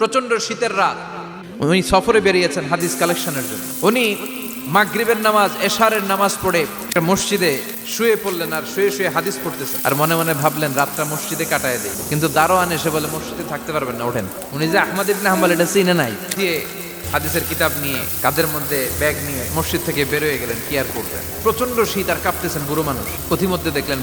প্রচন্ড শীতের রাত, উনি সফরে বেরিয়েছেন হাদিস কালেকশনের জন্য। উনি মাগরিবের নামাজ, এশারের নামাজ পড়ে একটা মসজিদে শুয়ে পড়লেন, আর শুয়ে শুয়ে হাদিস পড়তেছেন, আর মনে মনে ভাবলেন রাতটা মসজিদে কাটায় দেয়। কিন্তু দারোয়ান এসে বলে মসজিদে থাকতে পারবেন না, ওঠেন। উনি যে আহমদ ইবনে হাম্বল এটা চিনে নাই, দিয়ে হাদিসের কিতাব নিয়ে কাঁধের মধ্যে ব্যাগ নিয়ে মসজিদ থেকে বের হয়ে গেলেন। কি আর করবেন, প্রচন্ড শীত, আর কাঁপতেছেন বুড়ো মানুষ। পথিমধ্যে দেখলেন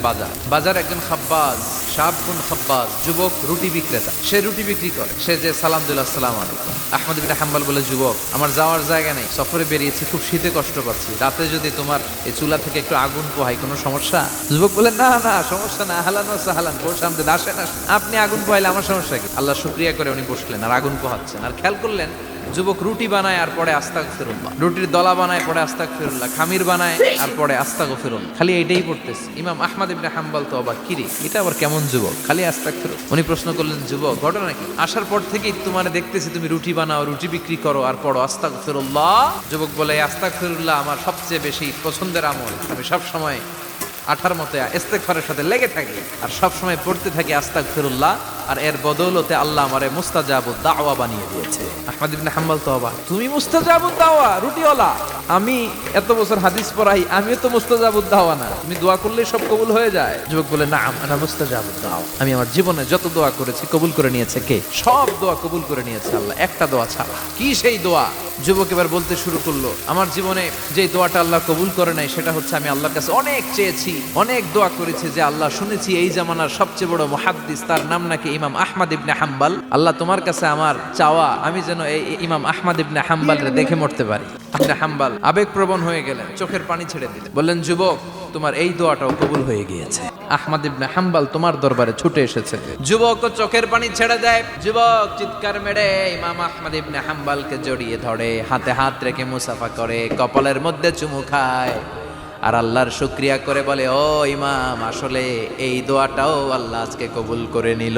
বাজার একজন খাব্বাজ, শাবুন খাব্বাজ, যুবক রুটি বিক্রেতা। সে রুটি বিক্রি করে। সে যে সালাম দিল, আসসালামু আলাইকুম। আহমদ ইবনে হাম্বল বলে, যুবক আমার যাওয়ার জায়গা নেই, সফরে বেরিয়েছি, খুব শীতে কষ্ট পাচ্ছি, রাতে যদি তোমার এই চুলা থেকে একটু আগুন পোহাই কোনো সমস্যা? যুবক বলে, না না সমস্যা না, আহলান ওয়া সাহলান, বসে আমাদের আসেন, আপনি আগুন পোহাইলে আমার সমস্যা কি? আল্লাহ শুকরিয়া করে উনি বসলেন আর আগুন পোহাচ্ছেন। আর খেয়াল করলেন যুবক রুটি বানায় আর পরে আস্তাগফিরুল্লাহ, রুটির দলা বানায় পরে আস্তাগফিরুল্লাহ, খামির বানায় আর পরে আস্তাগফিরুল্লাহ, খালি এইটাই পড়তেছে। ইমাম আহমদ ইবনে হাম্বল তো অবাক, কিরে এটা আবার কেমন যুবক, খালি আস্তাগফিরুল্লাহ। উনি প্রশ্ন করলেন, যুবক ঘটনা কি? আসার পর থেকেই তোমার দেখতেছি তুমি রুটি বানাও, রুটি বিক্রি করো আর পড়ো আস্তাগফিরুল্লাহ। যুবক বলে, আস্তাগফিরুল্লাহ আমার সবচেয়ে বেশি পছন্দের আমল, আমি সব সময় আঠার মতো ইস্তেগফারের সাথে লেগে থাকি আর সব সময় পড়তে থাকি আস্তাগফিরুল্লাহ, আর এর বদৌলতে আল্লাহ আমারে মুস্তাজাবুদ দাওয়া বানিয়ে দিয়েছে। আহমদ ইবনে হাম্বল তো অবাক, তুমি মুস্তাজাবুদ দাওয়া, রুটিওয়ালা? আমি এত বছর হাদিস পড়াই, আমিও তো মুস্তাজাবুদ দাওয়া না, তুমি দোয়া করলেই সব কবুল হয়ে যায়? যুবক বলে, না আনা মুস্তাজাবুদ দাওয়া, আমি আমার জীবনে যত দোয়া করেছি কবুল করে নিয়েছে কে? সব দোয়া কবুল করে নিয়েছে আল্লাহ, একটা দোয়া ছাড়া। কি সেই দোয়া? যুবক এবার বলতে শুরু করলো, আমার জীবনে যে দোয়াটা আল্লাহ কবুল করে নাই সেটা হচ্ছে আমি আল্লাহর কাছে অনেক চেয়েছি, অনেক দোয়া করেছি, যে আল্লাহ শুনেছি এই জামানার সবচেয়ে বড় মুহাদ্দিস, তার নাম নাকি ইমাম আহমদ ইবনে হাম্বল। আল্লাহ তোমার কাছে আমার চাওয়া, আমি যেন এই ইমাম আহমদ ইবনে হাম্বলকে দেখে মরতে পারি। ইবনে হাম্বল আবেগপ্রবণ হয়ে গেলেন, চোখের পানি ছেড়ে দিলেন, বললেন, যুবক তোমার এই দোয়াটাও কবুল হয়ে গিয়েছে, আহমদ ইবনে হাম্বল তোমার দরবারে ছুটে এসেছে। যুবক চোখের পানি ছেড়ে দেয়। যুবক চিৎকার মেরে ইমাম আহমদ ইবনে হাম্বলকে জড়িয়ে ধরে, হাতে হাত রেখে মুসাফা করে, কপালের মধ্যে চুমু খায়, আর আল্লাহর শুকরিয়া করে বলে, ও ইমাম, আসলে এই দোয়াটাও আল্লাহ আজকে কবুল করে নিল।